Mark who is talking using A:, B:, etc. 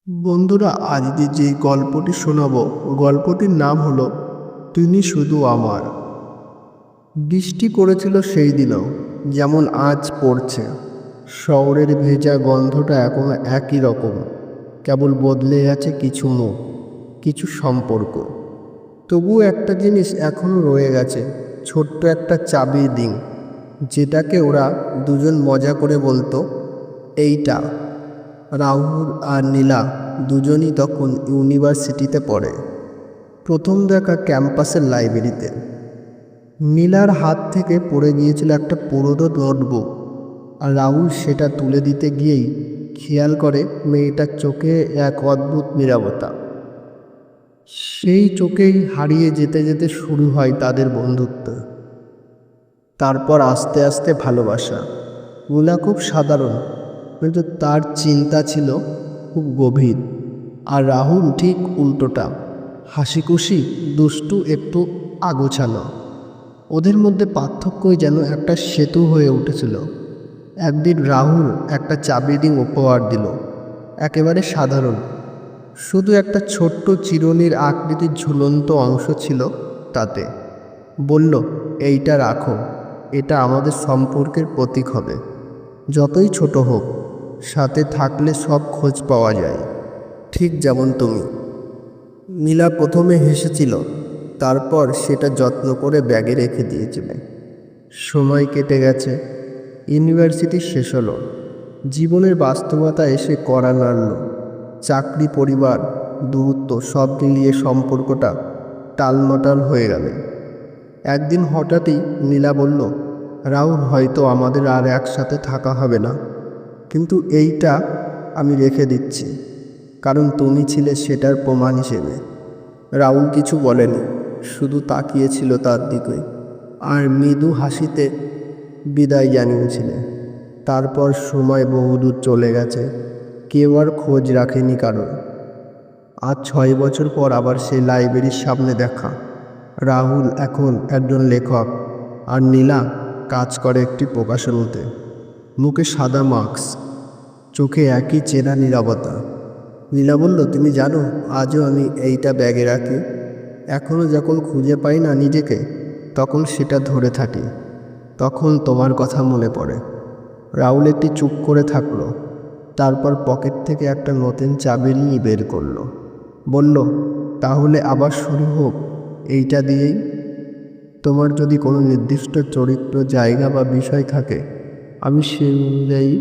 A: বন্ধুরা, আজ যে গল্পটি শোনাবো, গল্পটির নাম হলো তিনি শুধু আমার। বৃষ্টি পড়েছিল সেই দিনও, যেমন আজ পড়ছে। শহরের ভেজা গন্ধটা এখনো একই রকম, কেবল বদলে আছে কিছু মুখ, কিছু সম্পর্ক। তবু একটা জিনিস এখনো রয়ে গেছে, ছোট্ট একটা চাবির রিং, যেটাকে ওরা দুজন মজা করে বলতো এইটা। রাহুল আর নীলা দুজনই তখন ইউনিভার্সিটিতে পড়ে। প্রথম দেখা ক্যাম্পাসের লাইব্রেরিতে। নীলার হাত থেকে পড়ে গিয়েছিল একটা পুরোনো নোটবুক, আর রাহুল সেটা তুলে দিতে গিয়েই খেয়াল করে মেয়েটার চোখে এক অদ্ভুত নীরবতা। সেই চোখেই হারিয়ে যেতে যেতে শুরু হয় তাদের বন্ধুত্ব। তারপর আস্তে আস্তে ভালোবাসা। নীলা খুব সাধারণ, কিন্তু তার চিন্তা ছিল খুব গভীর। আর রাহুল ঠিক উল্টোটা, হাসিখুশি, দুষ্টু, একটু আগোছালো। ওদের মধ্যে পার্থক্যই যেন একটা সেতু হয়ে উঠেছিল। একদিন রাহুল একটা চাবি রিং উপহার দিল, একেবারে সাধারণ, শুধু একটা ছোট্ট চিরুনির আকৃতির ঝুলন্ত অংশ ছিল তাতে। বলল, এইটা রাখো, এটা আমাদের সম্পর্কের প্রতীক হবে। যতই ছোট হোক, সাথে থাকলে সব খোঁজ পাওয়া যায়, ঠিক যেমন তুমি। নীলা প্রথমে হেসেছিল, তারপর সেটা যত্ন করে ব্যাগে রেখে দিয়েছিল। সময় কেটে গেছে, ইউনিভার্সিটি শেষ হলো, জীবনের বাস্তবতা এসে কড়া নাড়ল। চাকরি, পরিবার, দূরত্ব সব মিলিয়ে সম্পর্কটা টালমাটাল হয়ে গেল। একদিন হঠাৎই নীলা বলল, রাহুল, হয়তো আমাদের আর একসাথে থাকা হবে না, কিন্তু এইটা আমি রেখে দিচ্ছি, কারণ তুমি ছিলে সেটার প্রমাণ হিসেবে। রাহুল কিছু বলেনি, শুধু তাকিয়েছিল তার দিকে, আর মৃদু হাসিতে বিদায় জানিয়েছিলে। তারপর সময় বহুদূর চলে গেছে, কেউ আর খোঁজ রাখেনি কারণ। আজ 6 বছর পর আবার সেই লাইব্রেরির সামনে দেখা। রাহুল এখন একজন লেখক, আর নীলা কাজ করে একটি প্রকাশনীতে। মুখে সাদা মাস্ক, চোখে একই চেনা নীরবতা। নীলা বলল, তুমি জানো, আজও আমি এইটা ব্যাগে রাখি। এখনও যখন খুঁজে পাই না নিজেকে, তখন সেটা ধরে থাকি। তখন তোমার কথা মনে পড়ে। রাহুল একটি চুপ করে থাকলো, তারপর পকেট থেকে একটা নতুন চাবি নিয়ে বের করলো। বলল, তাহলে আবার শুরু হোক এইটা দিয়েই। তোমার যদি কোনো নির্দিষ্ট চরিত্র, জায়গা বা বিষয় থাকে, আমি সেই অনুযায়ী